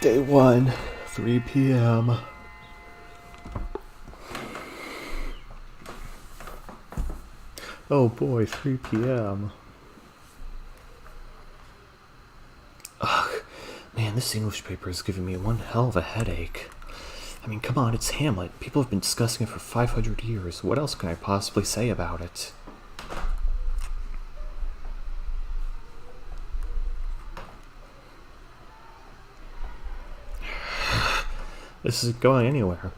Day 1, 3 p.m. Oh boy, 3 p.m. Ugh, man, this English paper is giving me one hell of a headache. I mean, come on, it's Hamlet. People have been discussing it for 500 years. What else can I possibly say about it? This isn't going anywhere.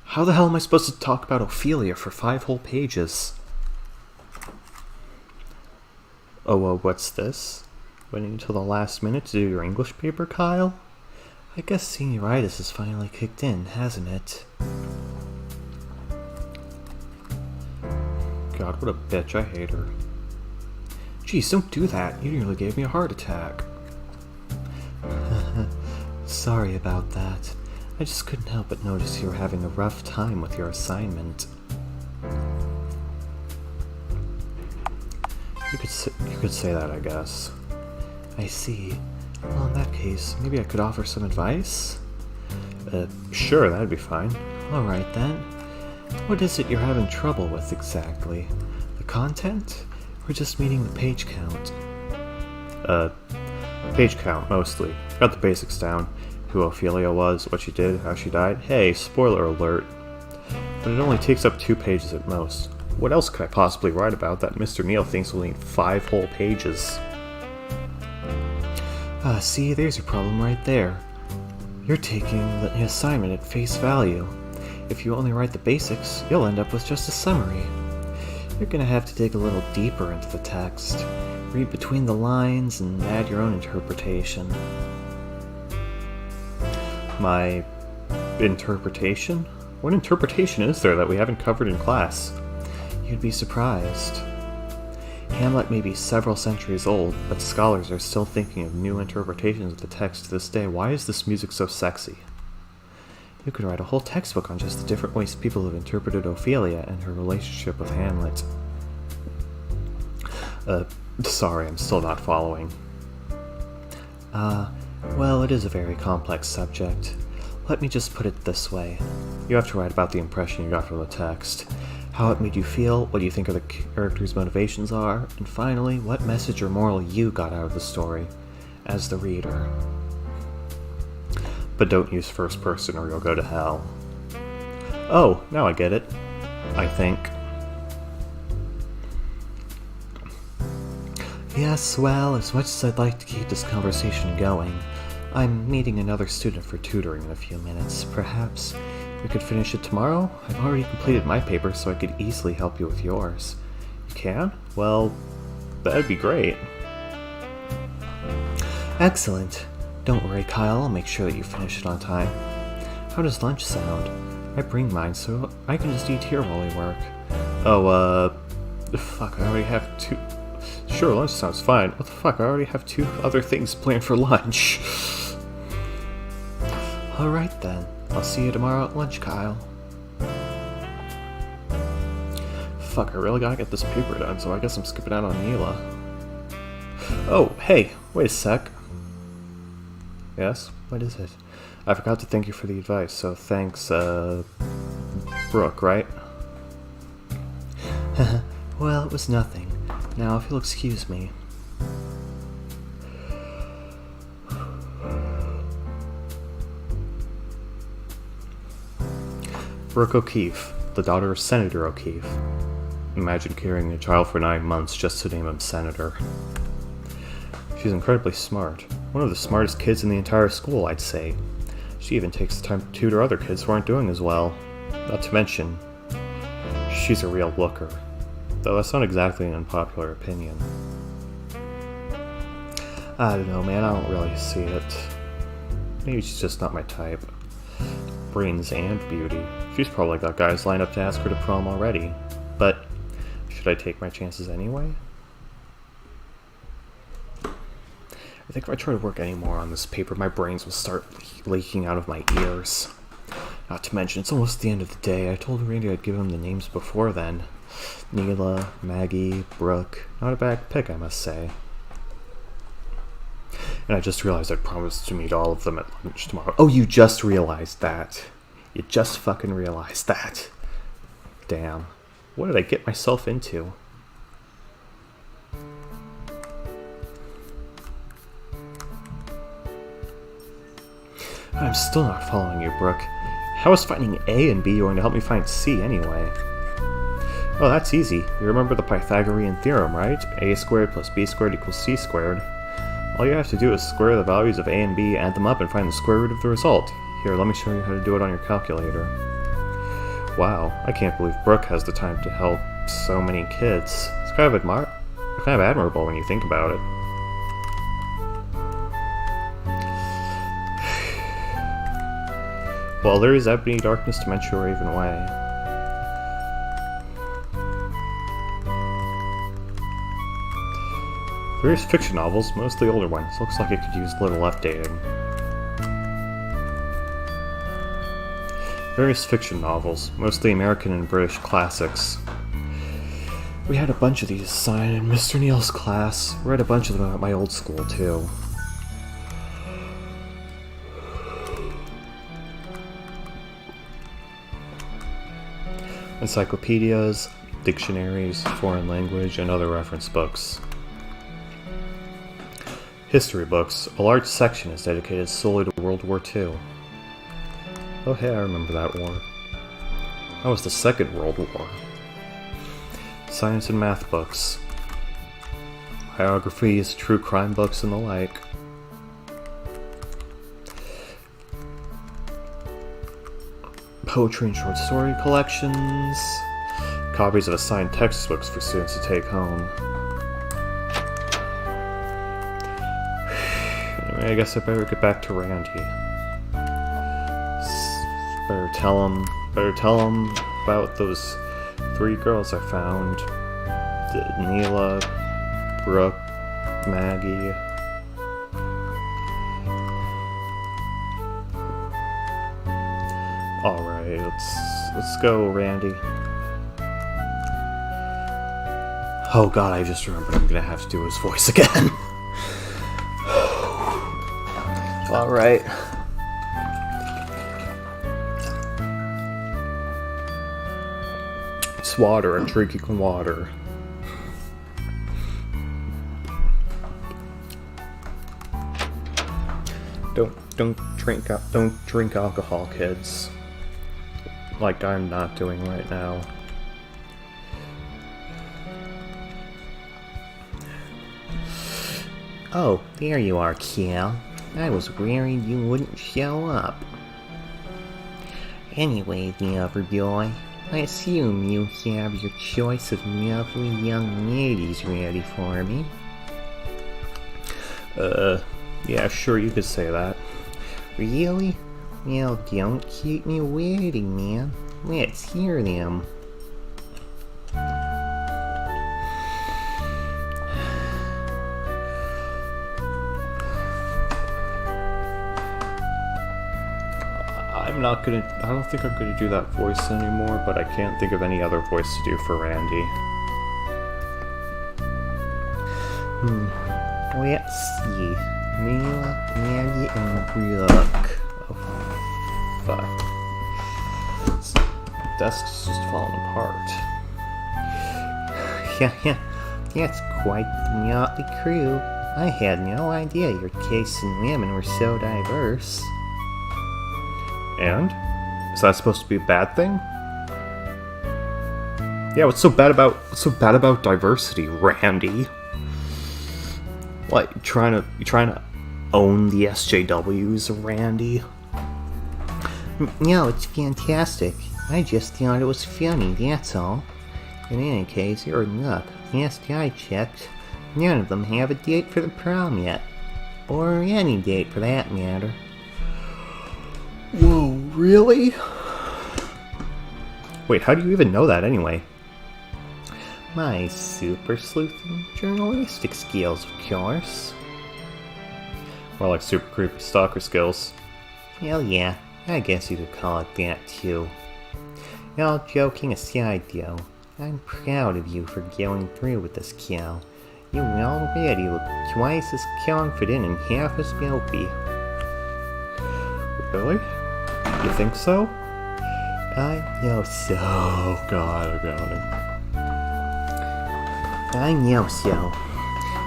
How the hell am I supposed to talk about Ophelia for 5 whole pages? Oh, what's this? Waiting until the last minute to do your English paper, Kyle? I guess senioritis has finally kicked in, hasn't it? God, what a bitch. I hate her. Jeez, don't do that. You nearly gave me a heart attack. Sorry about that. I just couldn't help but notice you were having a rough time with your assignment. You could say that, I guess. I see. Well, in that case, maybe I could offer some advice? Sure, that'd be fine. Alright then. What is it you're having trouble with exactly? The content? Or just meeting the page count? Page count, mostly. Got the basics down. Who Ophelia was, what she did, how she died. Hey, spoiler alert. But it only takes up 2 pages at most. What else could I possibly write about that Mr. Neal thinks will need 5 whole pages? See, there's your problem right there. You're taking the assignment at face value. If you only write the basics, you'll end up with just a summary. You're gonna have to dig a little deeper into the text, read between the lines, and add your own interpretation. My interpretation? What interpretation is there that we haven't covered in class? You'd be surprised. Hamlet may be several centuries old, but scholars are still thinking of new interpretations of the text to this day. Why is this music so sexy? You could write a whole textbook on just the different ways people have interpreted Ophelia and her relationship with Hamlet. Sorry, I'm still not following. Well, it is a very complex subject. Let me just put it this way. You have to write about the impression you got from the text, how it made you feel, what you think the characters' motivations are, and finally, what message or moral you got out of the story, as the reader. But don't use first person or you'll go to hell. Oh, now I get it. I think. Yes, well, as much as I'd like to keep this conversation going, I'm meeting another student for tutoring in a few minutes. Perhaps we could finish it tomorrow? I've already completed my paper, so I could easily help you with yours. You can? Well, that'd be great. Excellent. Don't worry, Kyle. I'll make sure that you finish it on time. How does lunch sound? I bring mine, so I can just eat here while we work. Oh, fuck, I already have 2... Sure, lunch sounds fine. What the fuck, I already have 2 other things planned for lunch. Alright then. I'll see you tomorrow at lunch, Kyle. Fuck, I really gotta get this paper done, so I guess I'm skipping out on Neela. Oh, hey, wait a sec. Yes? What is it? I forgot to thank you for the advice, so thanks, Brooke, right? Well, it was nothing. Now, if you'll excuse me. Brooke O'Keefe, the daughter of Senator O'Keefe. Imagine carrying a child for 9 months just to name him Senator. She's incredibly smart. One of the smartest kids in the entire school, I'd say. She even takes the time to tutor other kids who aren't doing as well. Not to mention, she's a real looker. Though that's not exactly an unpopular opinion. I don't know, man, I don't really see it. Maybe she's just not my type. Brains and beauty. She's probably got guys lined up to ask her to prom already. But, should I take my chances anyway? I think if I try to work any more on this paper, my brains will start leaking out of my ears. Not to mention, it's almost the end of the day. I told Randy I'd give him the names before then. Neela, Maggie, Brooke. Not a bad pick, I must say. And I just realized I promised to meet all of them at lunch tomorrow. Oh, you just realized that. You just fucking realized that. Damn. What did I get myself into? I'm still not following you, Brooke. How is finding A and B going to help me find C anyway? Oh, that's easy. You remember the Pythagorean theorem, right? A squared plus B squared equals C squared. All you have to do is square the values of A and B, add them up, and find the square root of the result. Here, let me show you how to do it on your calculator. Wow, I can't believe Brooke has the time to help so many kids. It's kind of admirable when you think about it. Well, there is ebony darkness to mention raven away. Various fiction novels, mostly older ones. Looks like it could use a little updating. Various fiction novels, mostly American and British classics. We had a bunch of these assigned in Mr. Neal's class. Read a bunch of them at my old school, too. Encyclopedias, dictionaries, foreign language, and other reference books. History books. A large section is dedicated solely to World War II. Oh hey, I remember that war. That was the Second World War. Science and math books. Biographies, true crime books, and the like. Poetry and short story collections. Copies of assigned textbooks for students to take home. Anyway, I guess I better get back to Randy. Better tell him about those 3 girls I found. Neela, Brooke, Maggie. Alright, let's go, Randy. Oh god, I just remembered I'm gonna have to do his voice again. Alright. It's water, I'm drinking water. Don't drink alcohol, kids. Like I'm not doing right now. Oh, there you are, Cal. I was worried you wouldn't show up. Anyway, lover boy, I assume you have your choice of lovely young ladies ready for me. Yeah, sure, you could say that. Really? Well, don't keep me waiting, man. Let's hear them. I don't think I'm gonna do that voice anymore, but I can't think of any other voice to do for Randy. Let's see. Neela, Maggie, and Brooke. Oh, fuck. This desk's just falling apart. Yeah, that's quite the motley crew. I had no idea your tastes in women were so diverse. And? Is that supposed to be a bad thing? Yeah, what's so bad about diversity, Randy? What, you trying to own the SJWs, Randy? No, it's fantastic. I just thought it was funny, that's all. In any case, you're in luck. Last I checked, none of them have a date for the prom yet. Or any date for that matter. Whoa, really? Wait, how do you even know that anyway? My super sleuthing journalistic skills, of course. More like super creepy stalker skills. Hell yeah, I guess you could call it that too. All joking aside though, I'm proud of you for going through with this, Cal. You already look twice as confident and half as guilty. Really? You think so? I know so. Oh god, I got it. I know so.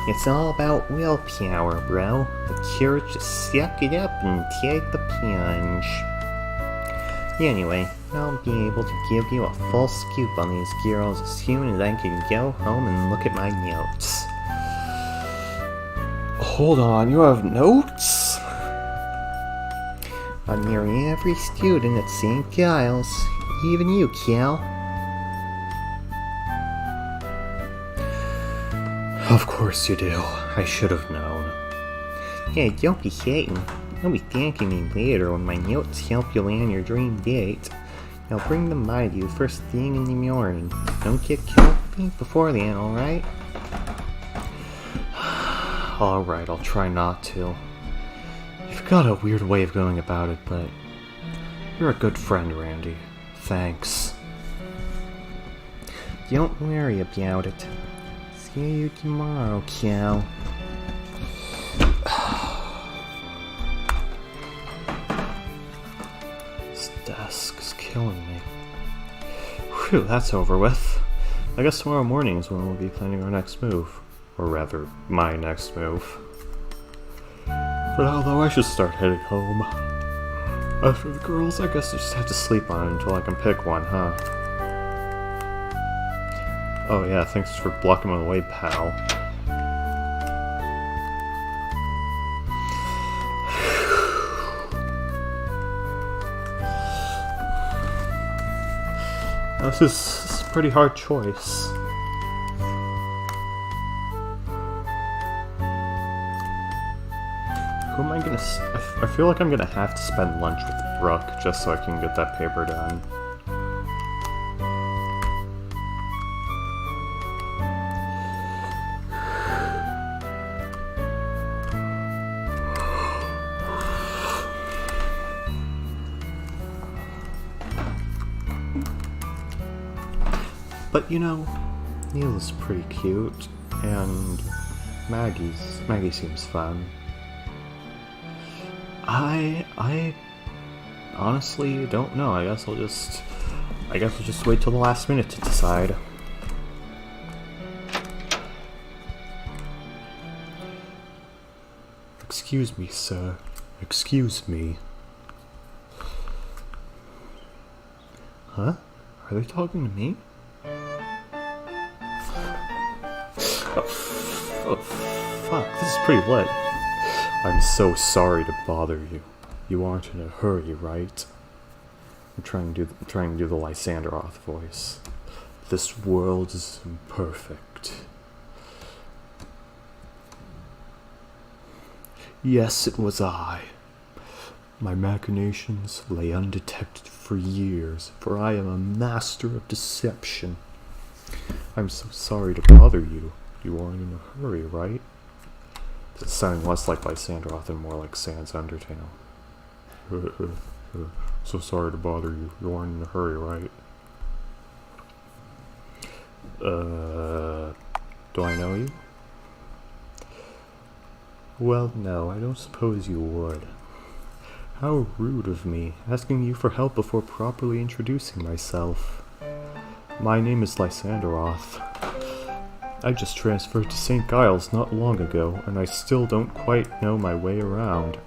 It's all about willpower, bro. The cure, just suck it up and take the plunge. Anyway, I'll be able to give you a full scoop on these girls as soon as I can go home and look at my notes. Hold on, you have notes? On nearly every student at St. Giles, even you, Cal. Of course you do. I should have known. Hey, don't be hating. You'll be thanking me later when my notes help you land your dream date. I'll bring them by to you first thing in the morning. Don't get comfy before then, alright? Alright, I'll try not to. You've got a weird way of going about it, but you're a good friend, Randy. Thanks. Don't worry about it. See you tomorrow, Cal. This desk is killing me. Whew, that's over with. I guess tomorrow morning is when we'll be planning our next move. Or rather, my next move. For now, though, I should start heading home. As for the girls, I guess I just have to sleep on it until I can pick one, huh? Oh yeah, thanks for blocking my way, pal. This is a pretty hard choice. Who am I gonna... I feel like I'm gonna have to spend lunch with Brooke just so I can get that paper done. But you know, Neil is pretty cute, and Maggie seems fun. I honestly don't know. I guess we'll just wait till the last minute to decide. Excuse me, sir. Excuse me. Huh? Are they talking to me? Oh, fuck, this is pretty lit. I'm so sorry to bother you. You aren't in a hurry, right? I'm trying to do the Lysanderoth voice. This world is imperfect. Yes, it was I. My machinations lay undetected for years, for I am a master of deception. I'm so sorry to bother you. You aren't in a hurry, right? It's sounding less like Lysanderoth and more like Sans Undertale. So sorry to bother you. You aren't in a hurry, right? Do I know you? Well, no, I don't suppose you would. How rude of me, asking you for help before properly introducing myself. My name is Lysanderoth. I just transferred to St. Giles not long ago, and I still don't quite know my way around.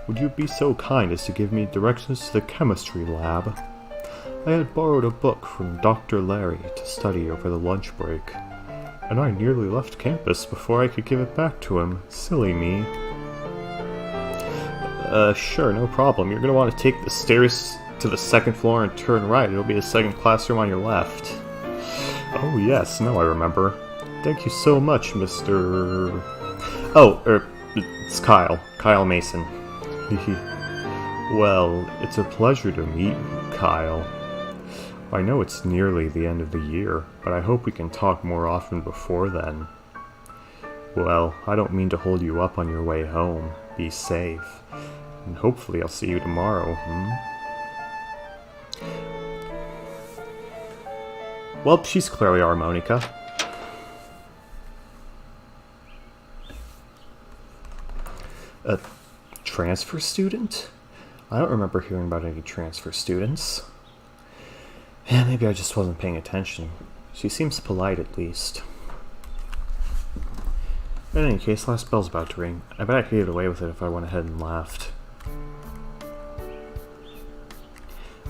Would you be so kind as to give me directions to the chemistry lab? I had borrowed a book from Dr. Larry to study over the lunch break, and I nearly left campus before I could give it back to him. Silly me. Sure, no problem. You're gonna want to take the stairs to the second floor and turn right. It'll be the second classroom on your left. Oh yes, now I remember. Thank you so much, Mr... Oh, it's Kyle. Kyle Mason. Well, it's a pleasure to meet you, Kyle. I know it's nearly the end of the year, but I hope we can talk more often before then. Well, I don't mean to hold you up on your way home. Be safe. And hopefully I'll see you tomorrow, Well, she's clearly our Monica. A transfer student? I don't remember hearing about any transfer students. Yeah, maybe I just wasn't paying attention. She seems polite, at least. In any case, last bell's about to ring. I bet I could get away with it if I went ahead and left.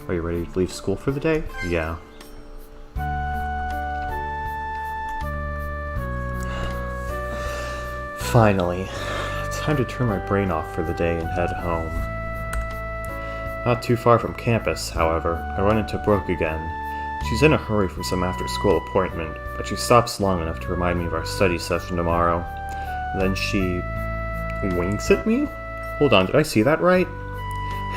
Are you ready to leave school for the day? Yeah. Finally. Time to turn my brain off for the day and head home. Not too far from campus, however, I run into Brooke again. She's in a hurry for some after-school appointment, but she stops long enough to remind me of our study session tomorrow. Then she winks at me? Hold on, did I see that right?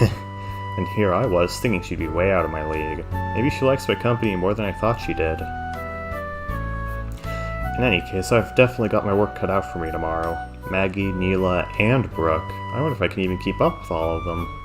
And here I was, thinking she'd be way out of my league. Maybe she likes my company more than I thought she did. In any case, I've definitely got my work cut out for me tomorrow. Maggie, Neela, and Brooke. I wonder if I can even keep up with all of them.